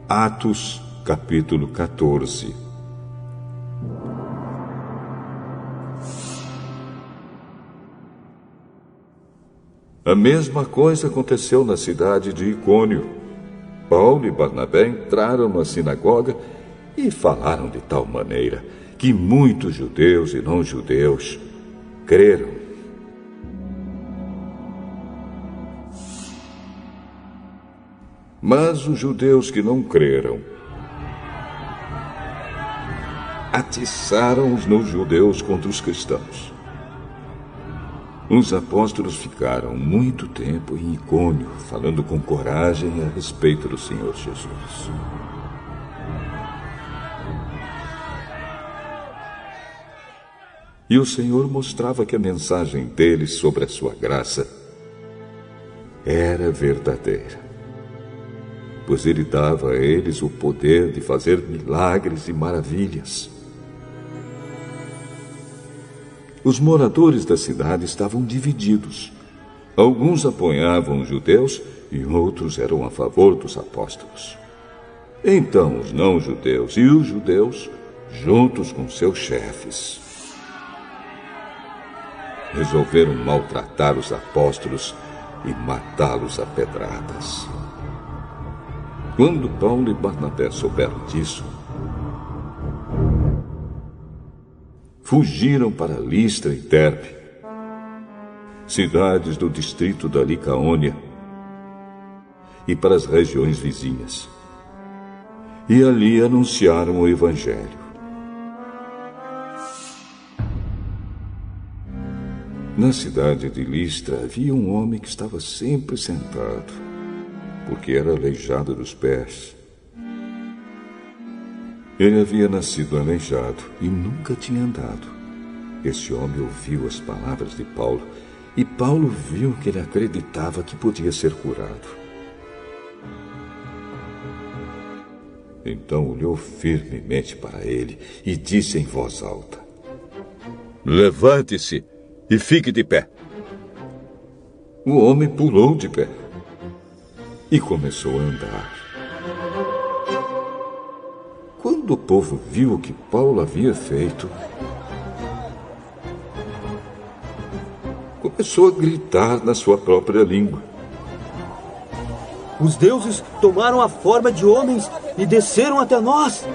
Atos, capítulo 14. A mesma coisa aconteceu na cidade de Icônio. Paulo e Barnabé entraram na sinagoga e falaram de tal maneira que muitos judeus e não-judeus creram. Mas os judeus que não creram atiçaram os não-judeus contra os cristãos. Os apóstolos ficaram muito tempo em Icônio, falando com coragem a respeito do Senhor Jesus. E o Senhor mostrava que a mensagem deles sobre a sua graça era verdadeira, pois ele dava a eles o poder de fazer milagres e maravilhas. Os moradores da cidade estavam divididos. Alguns apoiavam os judeus e outros eram a favor dos apóstolos. Então os não-judeus e os judeus, juntos com seus chefes, resolveram maltratar os apóstolos e matá-los a pedradas. Quando Paulo e Barnabé souberam disso, fugiram para Listra e Derbe, cidades do distrito da Licaônia, e para as regiões vizinhas. E ali anunciaram o Evangelho. Na cidade de Listra havia um homem que estava sempre sentado, porque era aleijado dos pés. Ele havia nascido aleijado e nunca tinha andado. Esse homem ouviu as palavras de Paulo, e Paulo viu que ele acreditava que podia ser curado. Então olhou firmemente para ele e disse em voz alta: "Levante-se e fique de pé." O homem pulou de pé e começou a andar. Quando o povo viu o que Paulo havia feito, começou a gritar na sua própria língua: "Os deuses tomaram a forma de homens e desceram até nós."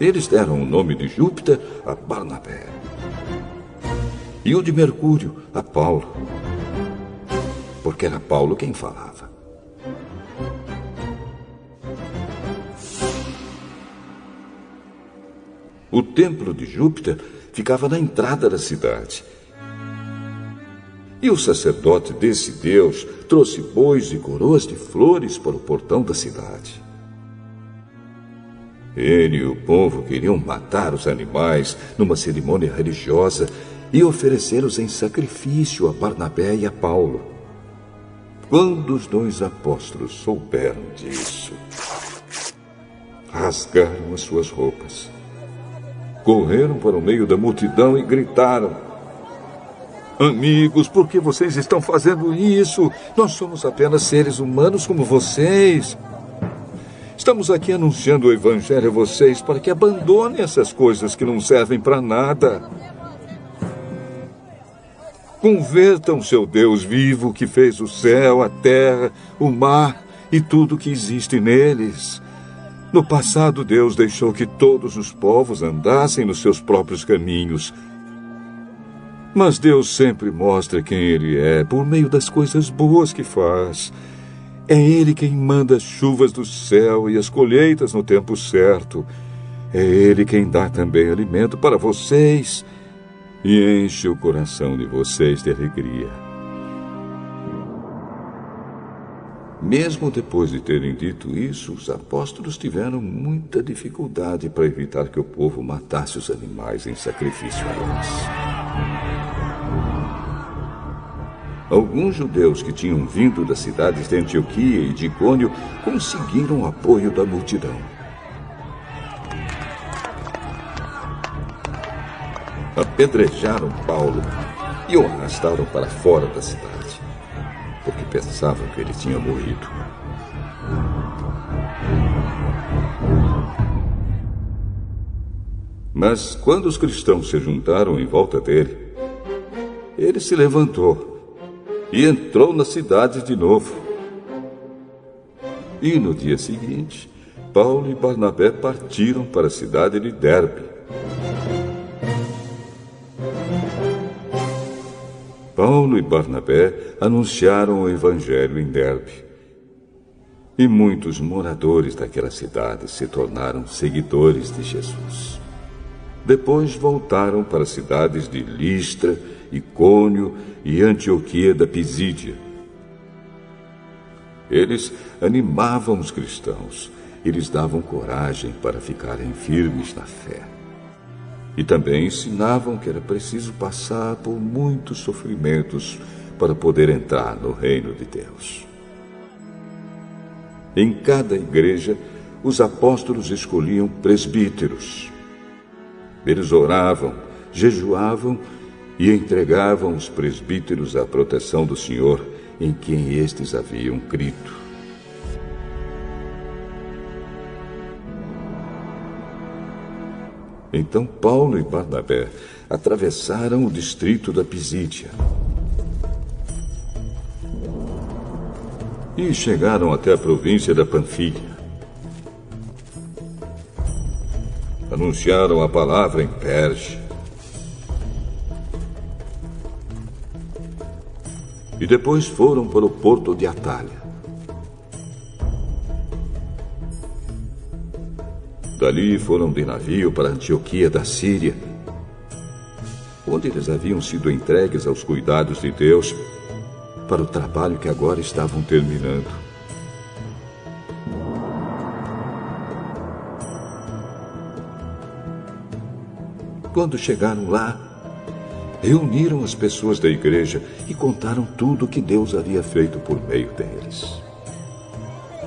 Eles deram o nome de Júpiter a Barnabé e o de Mercúrio a Paulo, porque era Paulo quem falava. O templo de Júpiter ficava na entrada da cidade. E o sacerdote desse deus trouxe bois e coroas de flores para o portão da cidade. Ele e o povo queriam matar os animais numa cerimônia religiosa e oferecê-los em sacrifício a Barnabé e a Paulo. Quando os dois apóstolos souberam disso, rasgaram as suas roupas, correram para o meio da multidão e gritaram: "Amigos, por que vocês estão fazendo isso? Nós somos apenas seres humanos como vocês. Estamos aqui anunciando o Evangelho a vocês para que abandonem essas coisas que não servem para nada. Convertam seu Deus vivo que fez o céu, a terra, o mar e tudo que existe neles. No passado, Deus deixou que todos os povos andassem nos seus próprios caminhos. Mas Deus sempre mostra quem Ele é por meio das coisas boas que faz. É Ele quem manda as chuvas do céu e as colheitas no tempo certo. É Ele quem dá também alimento para vocês e enche o coração de vocês de alegria." Mesmo depois de terem dito isso, os apóstolos tiveram muita dificuldade para evitar que o povo matasse os animais em sacrifício a eles. Alguns judeus que tinham vindo das cidades de Antioquia e de Icônio conseguiram o apoio da multidão. Apedrejaram Paulo e o arrastaram para fora da cidade, porque pensavam que ele tinha morrido. Mas quando os cristãos se juntaram em volta dele, ele se levantou e entrou na cidade de novo. E no dia seguinte, Paulo e Barnabé partiram para a cidade de Derbe. Paulo e Barnabé anunciaram o evangelho em Derbe. E muitos moradores daquela cidade se tornaram seguidores de Jesus. Depois voltaram para as cidades de Listra, Icônio e Antioquia da Pisídia. Eles animavam os cristãos e lhes davam coragem para ficarem firmes na fé. E também ensinavam que era preciso passar por muitos sofrimentos para poder entrar no reino de Deus. Em cada igreja, os apóstolos escolhiam presbíteros. Eles oravam, jejuavam e entregavam os presbíteros à proteção do Senhor em quem estes haviam crido. Então Paulo e Barnabé atravessaram o distrito da Pisídia e chegaram até a província da Panfilha. Anunciaram a palavra em Perge. E depois foram para o porto de Atalha. Dali foram de navio para Antioquia da Síria, onde eles haviam sido entregues aos cuidados de Deus para o trabalho que agora estavam terminando. Quando chegaram lá, reuniram as pessoas da igreja e contaram tudo o que Deus havia feito por meio deles.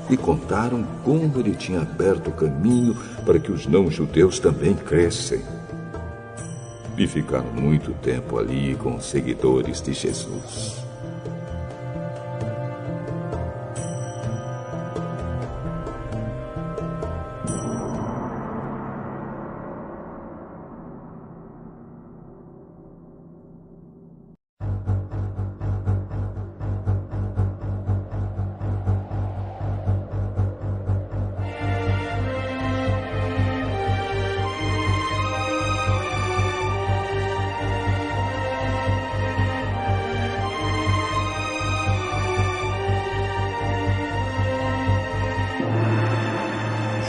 E contaram como ele tinha aberto o caminho para que os não-judeus também crescem. E ficaram muito tempo ali com os seguidores de Jesus.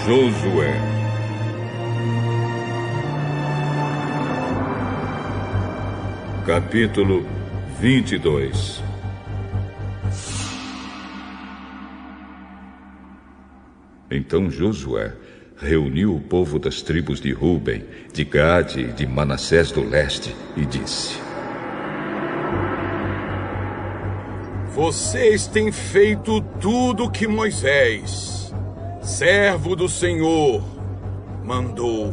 Josué. Capítulo 22. Então Josué reuniu o povo das tribos de Ruben, de Gade e de Manassés do leste e disse: Vocês têm feito tudo que Moisés, servo do Senhor, mandou.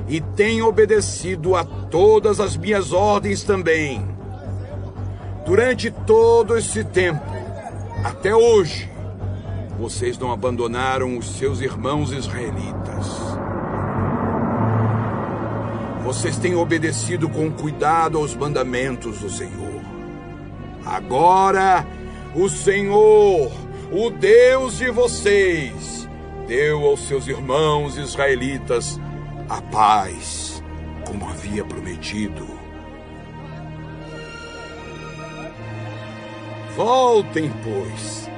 E têm obedecido a todas as minhas ordens também. Durante todo esse tempo, até hoje, vocês não abandonaram os seus irmãos israelitas. Vocês têm obedecido com cuidado aos mandamentos do Senhor. Agora, o Senhor, o Deus de vocês, deu aos seus irmãos israelitas a paz, como havia prometido. Voltem, pois,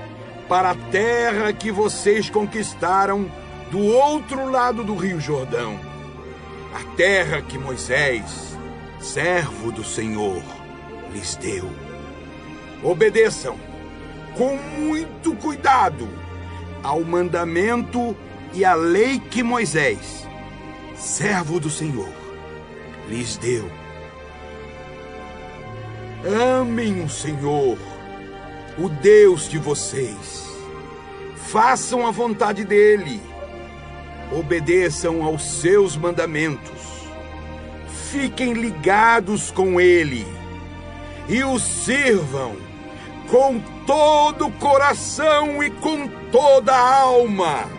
para a terra que vocês conquistaram do outro lado do Rio Jordão, a terra que Moisés, servo do Senhor, lhes deu. Obedeçam com muito cuidado ao mandamento e à lei que Moisés, servo do Senhor, lhes deu. Amem o Senhor, o Deus de vocês. Façam a vontade dele. Obedeçam aos seus mandamentos. Fiquem ligados com ele e o sirvam com todo o coração e com toda a alma.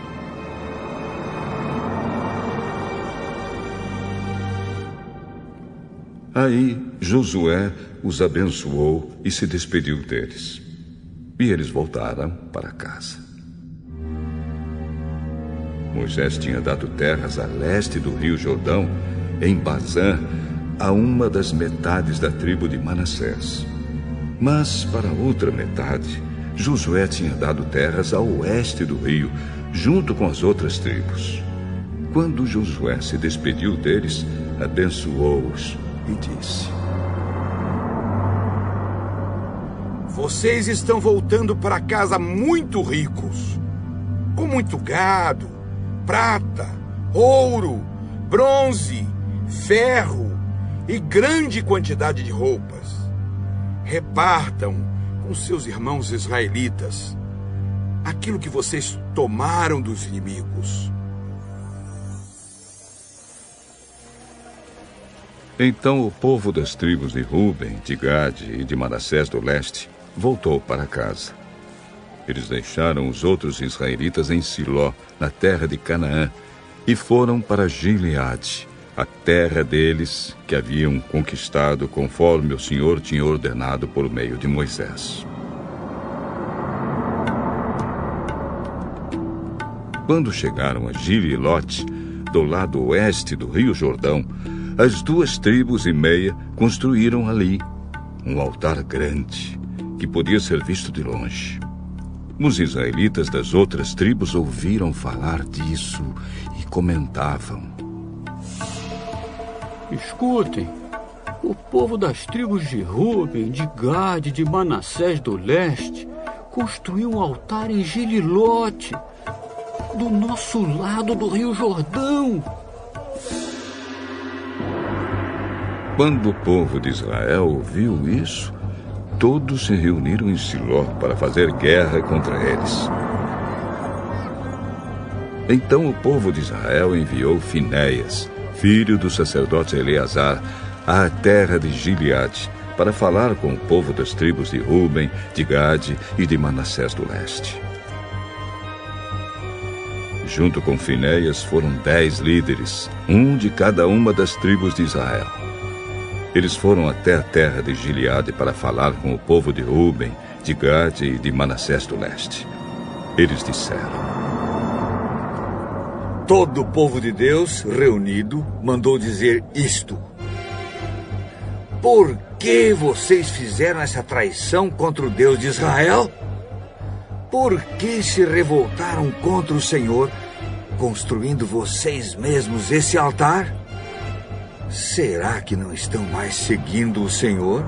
Aí Josué os abençoou e se despediu deles. E eles voltaram para casa. Moisés tinha dado terras a leste do rio Jordão, em Bazã, a uma das metades da tribo de Manassés. Mas para a outra metade, Josué tinha dado terras a oeste do rio, junto com as outras tribos. Quando Josué se despediu deles, abençoou-os e disse: Vocês estão voltando para casa muito ricos, com muito gado, prata, ouro, bronze, ferro e grande quantidade de roupas. Repartam com seus irmãos israelitas aquilo que vocês tomaram dos inimigos. Então o povo das tribos de Ruben, de Gade e de Manassés do leste voltou para casa. Eles deixaram os outros israelitas em Siló, na terra de Canaã, e foram para Gileade, a terra deles que haviam conquistado conforme o Senhor tinha ordenado por meio de Moisés. Quando chegaram a Gilelote, do lado oeste do rio Jordão, as 2 tribos e meia construíram ali um altar grande, que podia ser visto de longe. Os israelitas das outras tribos ouviram falar disso e comentavam: Escutem, o povo das tribos de Ruben, de Gade e de Manassés do leste construiu um altar em Gililote, do nosso lado do rio Jordão. Quando o povo de Israel ouviu isso, todos se reuniram em Siló para fazer guerra contra eles. Então o povo de Israel enviou Finéias, filho do sacerdote Eleazar, à terra de Gileade, para falar com o povo das tribos de Ruben, de Gade e de Manassés do leste. Junto com Finéias foram 10 líderes, um de cada uma das tribos de Israel. Eles foram até a terra de Gileade para falar com o povo de Ruben, de Gade e de Manassés do leste. Eles disseram: Todo o povo de Deus reunido mandou dizer isto: Por que vocês fizeram essa traição contra o Deus de Israel? Por que se revoltaram contra o Senhor, construindo vocês mesmos esse altar? Será que não estão mais seguindo o Senhor?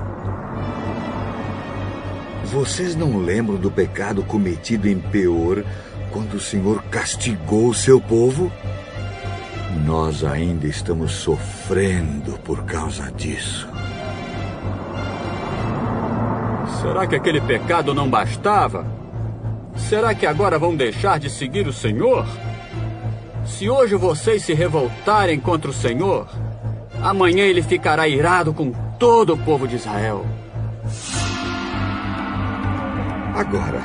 Vocês não lembram do pecado cometido em Peor, quando o Senhor castigou o seu povo? Nós ainda estamos sofrendo por causa disso. Será que aquele pecado não bastava? Será que agora vão deixar de seguir o Senhor? Se hoje vocês se revoltarem contra o Senhor, amanhã ele ficará irado com todo o povo de Israel. Agora,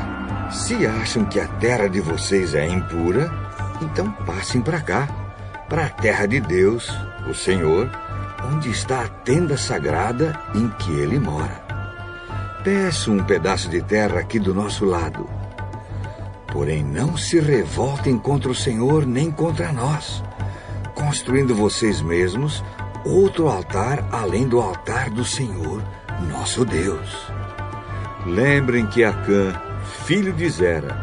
se acham que a terra de vocês é impura, então passem para cá, para a terra de Deus, o Senhor, onde está a tenda sagrada em que ele mora. Peço um pedaço de terra aqui do nosso lado. Porém, não se revoltem contra o Senhor nem contra nós, construindo vocês mesmos outro altar além do altar do Senhor, nosso Deus. Lembrem que Acã, filho de Zera,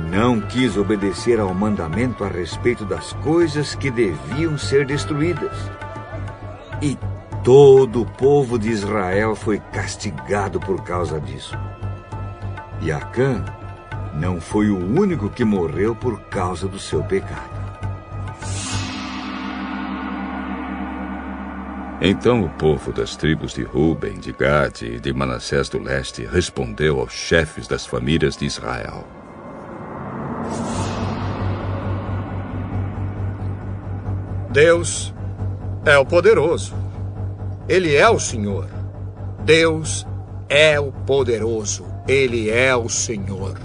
não quis obedecer ao mandamento a respeito das coisas que deviam ser destruídas. E todo o povo de Israel foi castigado por causa disso. E Acã não foi o único que morreu por causa do seu pecado. Então o povo das tribos de Ruben, de Gade e de Manassés do leste respondeu aos chefes das famílias de Israel: Deus é o poderoso. Ele é o Senhor. Deus é o poderoso. Ele é o Senhor.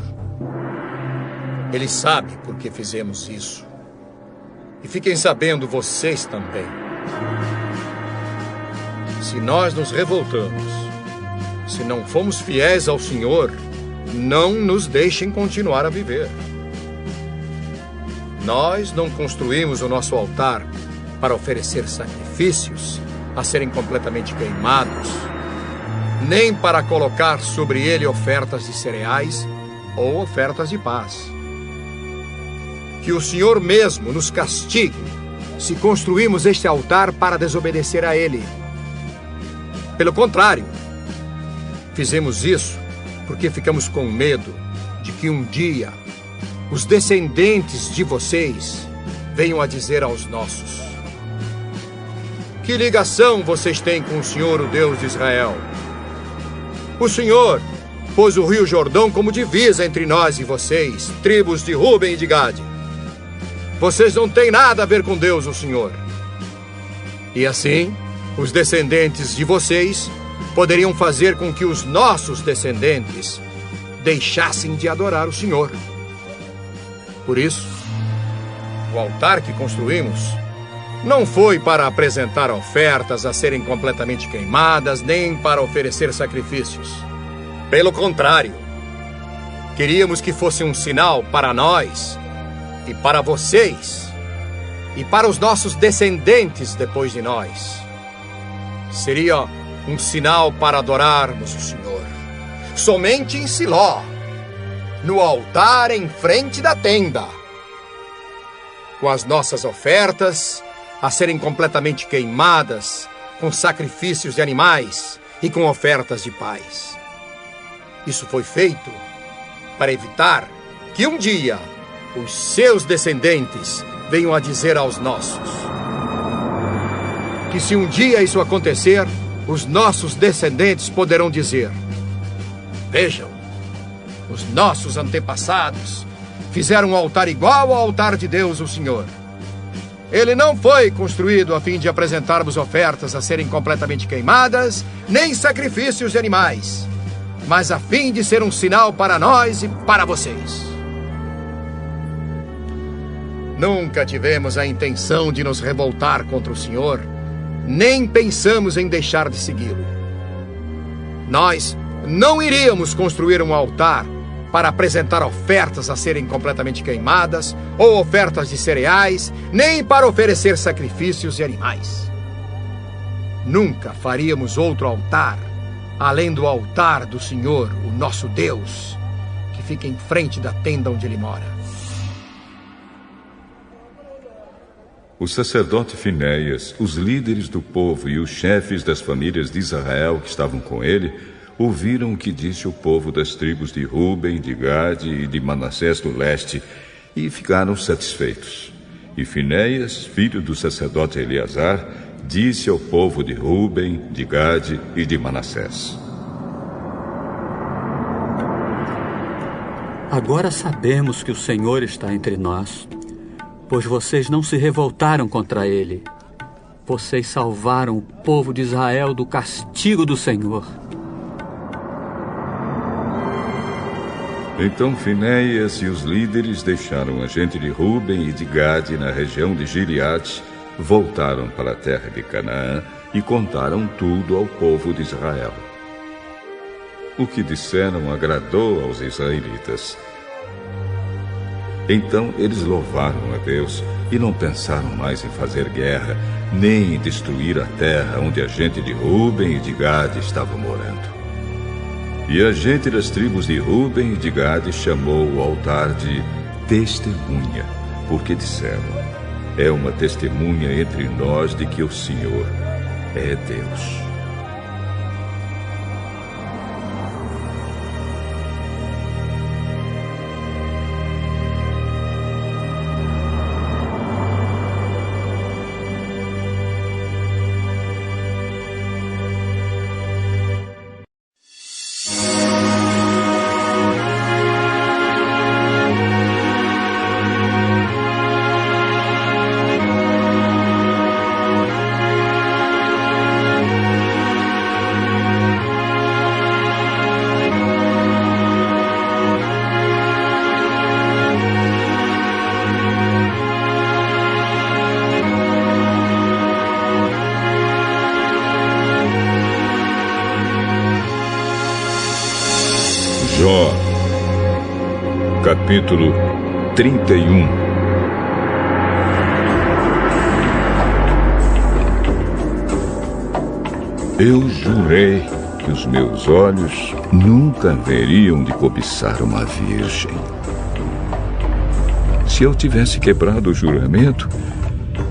Ele sabe por que fizemos isso. E fiquem sabendo vocês também. Se nós nos revoltamos, se não fomos fiéis ao Senhor, não nos deixem continuar a viver. Nós não construímos o nosso altar para oferecer sacrifícios a serem completamente queimados, nem para colocar sobre ele ofertas de cereais ou ofertas de paz. Que o Senhor mesmo nos castigue se construímos este altar para desobedecer a ele. Pelo contrário, fizemos isso porque ficamos com medo de que um dia os descendentes de vocês venham a dizer aos nossos: que ligação vocês têm com o Senhor, o Deus de Israel? O Senhor pôs o rio Jordão como divisa entre nós e vocês, tribos de Ruben e de Gade. Vocês não têm nada a ver com Deus, o Senhor. E assim, os descendentes de vocês poderiam fazer com que os nossos descendentes deixassem de adorar o Senhor. Por isso, o altar que construímos não foi para apresentar ofertas a serem completamente queimadas, nem para oferecer sacrifícios. Pelo contrário, queríamos que fosse um sinal para nós e para vocês e para os nossos descendentes depois de nós. Seria um sinal para adorarmos o Senhor somente em Siló, no altar em frente da tenda, com as nossas ofertas a serem completamente queimadas, com sacrifícios de animais e com ofertas de paz. Isso foi feito para evitar que um dia os seus descendentes venham a dizer aos nossos que, se um dia isso acontecer, os nossos descendentes poderão dizer: vejam, os nossos antepassados fizeram um altar igual ao altar de Deus, o Senhor. Ele não foi construído a fim de apresentarmos ofertas a serem completamente queimadas, nem sacrifícios de animais, mas a fim de ser um sinal para nós e para vocês. Nunca tivemos a intenção de nos revoltar contra o Senhor, nem pensamos em deixar de segui-lo. Nós não iríamos construir um altar para apresentar ofertas a serem completamente queimadas, ou ofertas de cereais, nem para oferecer sacrifícios de animais. Nunca faríamos outro altar, além do altar do Senhor, o nosso Deus, que fica em frente da tenda onde ele mora. O sacerdote Finéias, os líderes do povo e os chefes das famílias de Israel que estavam com ele, ouviram o que disse o povo das tribos de Ruben, de Gade e de Manassés do leste, e ficaram satisfeitos. E Finéias, filho do sacerdote Eleazar, disse ao povo de Ruben, de Gade e de Manassés: agora sabemos que o Senhor está entre nós, pois vocês não se revoltaram contra ele. Vocês salvaram o povo de Israel do castigo do Senhor. Então Finéias e os líderes deixaram a gente de Ruben e de Gade na região de Gileade, voltaram para a terra de Canaã e contaram tudo ao povo de Israel. O que disseram agradou aos israelitas. Então eles louvaram a Deus e não pensaram mais em fazer guerra, nem em destruir a terra onde a gente de Ruben e de Gade estava morando. E a gente das tribos de Ruben e de Gade chamou o altar de Testemunha, porque disseram: é uma testemunha entre nós de que o Senhor é Deus. Capítulo 31. Eu jurei que os meus olhos nunca haveriam de cobiçar uma virgem. Se eu tivesse quebrado o juramento,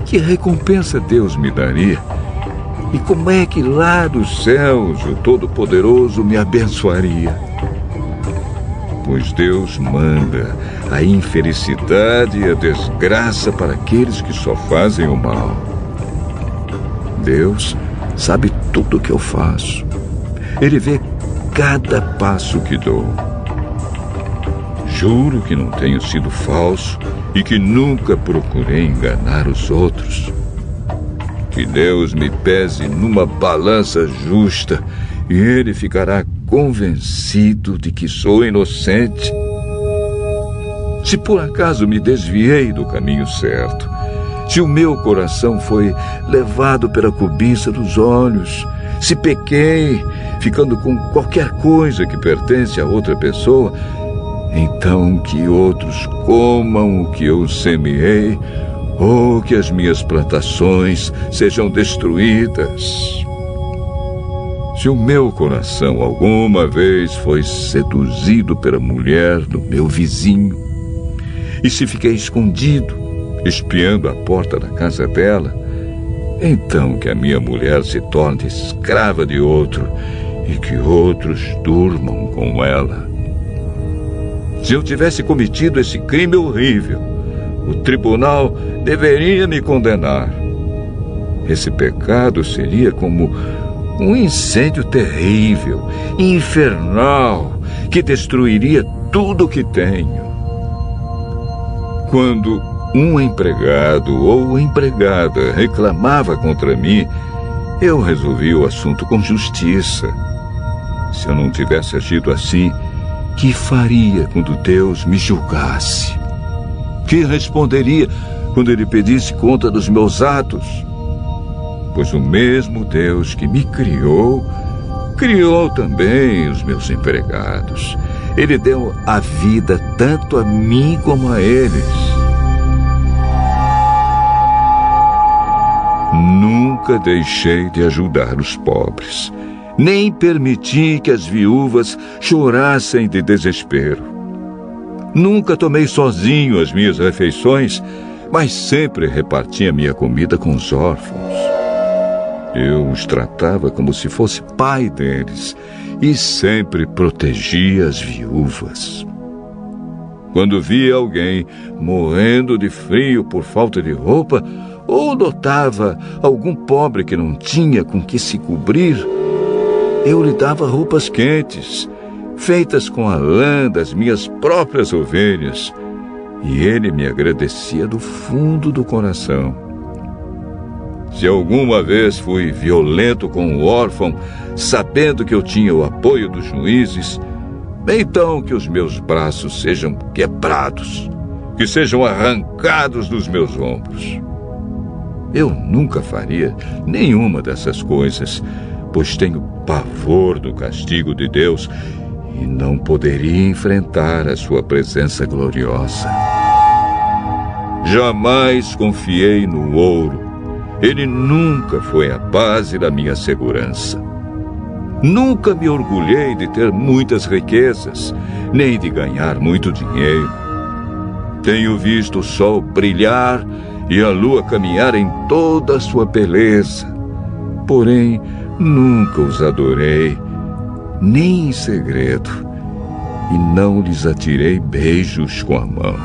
que recompensa Deus me daria? E como é que lá dos céus o Todo-Poderoso me abençoaria? Pois Deus manda a infelicidade e a desgraça para aqueles que só fazem o mal. Deus sabe tudo o que eu faço. Ele vê cada passo que dou. Juro que não tenho sido falso e que nunca procurei enganar os outros. Que Deus me pese numa balança justa e Ele ficará convencido de que sou inocente. Se por acaso me desviei do caminho certo, se o meu coração foi levado pela cobiça dos olhos, se pequei, ficando com qualquer coisa que pertence a outra pessoa, então que outros comam o que eu semeei, ou que as minhas plantações sejam destruídas. Se o meu coração alguma vez foi seduzido pela mulher do meu vizinho, e se fiquei escondido, espiando a porta da casa dela, então que a minha mulher se torne escrava de outro e que outros durmam com ela. Se eu tivesse cometido esse crime horrível, o tribunal deveria me condenar. Esse pecado seria como um incêndio terrível, infernal, que destruiria tudo o que tenho. Quando um empregado ou empregada reclamava contra mim, eu resolvi o assunto com justiça. Se eu não tivesse agido assim, que faria quando Deus me julgasse? Que responderia quando Ele pedisse conta dos meus atos? Pois o mesmo Deus que me criou, criou também os meus empregados. Ele deu a vida tanto a mim como a eles. Nunca deixei de ajudar os pobres, nem permiti que as viúvas chorassem de desespero. Nunca tomei sozinho as minhas refeições, mas sempre reparti a minha comida com os órfãos. Eu os tratava como se fosse pai deles e sempre protegia as viúvas. Quando via alguém morrendo de frio por falta de roupa, ou notava algum pobre que não tinha com que se cobrir, eu lhe dava roupas quentes, feitas com a lã das minhas próprias ovelhas, e ele me agradecia do fundo do coração. Se alguma vez fui violento com o órfão, sabendo que eu tinha o apoio dos juízes, então que os meus braços sejam quebrados, que sejam arrancados dos meus ombros. Eu nunca faria nenhuma dessas coisas, pois tenho pavor do castigo de Deus e não poderia enfrentar a sua presença gloriosa. Jamais confiei no ouro. Ele nunca foi a base da minha segurança. Nunca me orgulhei de ter muitas riquezas, nem de ganhar muito dinheiro. Tenho visto o sol brilhar e a lua caminhar em toda a sua beleza. Porém, nunca os adorei, nem em segredo, e não lhes atirei beijos com a mão.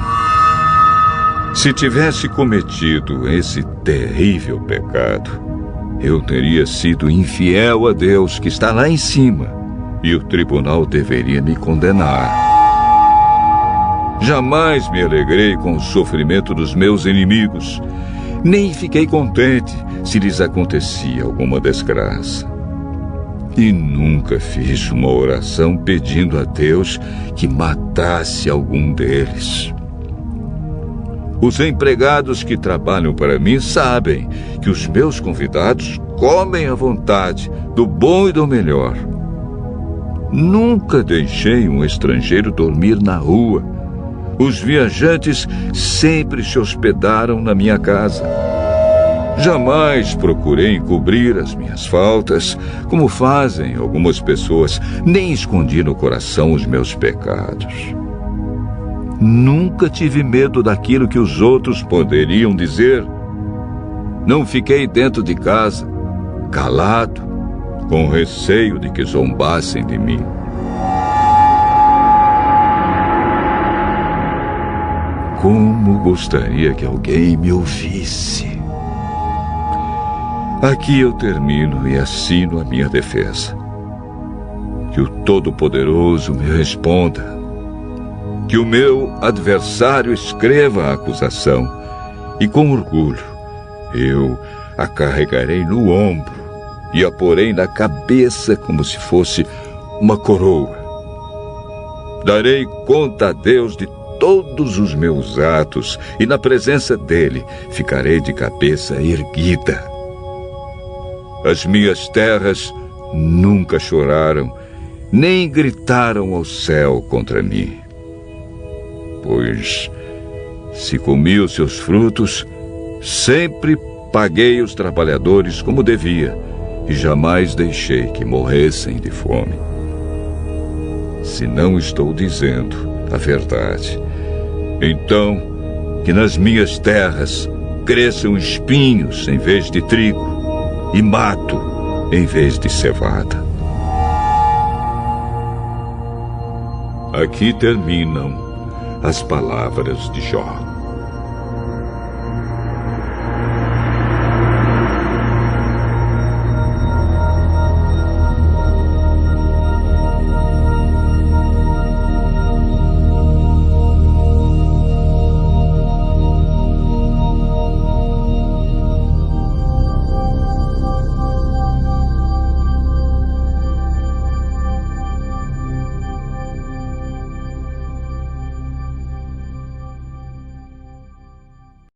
Se tivesse cometido esse terrível pecado, eu teria sido infiel a Deus que está lá em cima, e o tribunal deveria me condenar. Jamais me alegrei com o sofrimento dos meus inimigos, nem fiquei contente se lhes acontecia alguma desgraça. E nunca fiz uma oração pedindo a Deus que matasse algum deles. Os empregados que trabalham para mim sabem que os meus convidados comem à vontade, do bom e do melhor. Nunca deixei um estrangeiro dormir na rua, Os viajantes sempre se hospedaram na minha casa. Jamais procurei encobrir as minhas faltas, como fazem algumas pessoas, nem escondi no coração os meus pecados. Nunca tive medo daquilo que os outros poderiam dizer. Não fiquei dentro de casa, calado, com receio de que zombassem de mim. Como gostaria que alguém me ouvisse. Aqui eu termino e assino a minha defesa. Que o Todo-Poderoso me responda. Que o meu adversário escreva a acusação. E com orgulho, eu a carregarei no ombro e a porei na cabeça como se fosse uma coroa. Darei conta a Deus de todos os meus atos e na presença dele ficarei de cabeça erguida. As minhas terras nunca choraram, nem gritaram ao céu contra mim. Pois, se comi os seus frutos, sempre paguei os trabalhadores como devia e jamais deixei que morressem de fome. Se não estou dizendo a verdade, então que nas minhas terras cresçam espinhos em vez de trigo e mato em vez de cevada. Aqui terminam as palavras de Jó.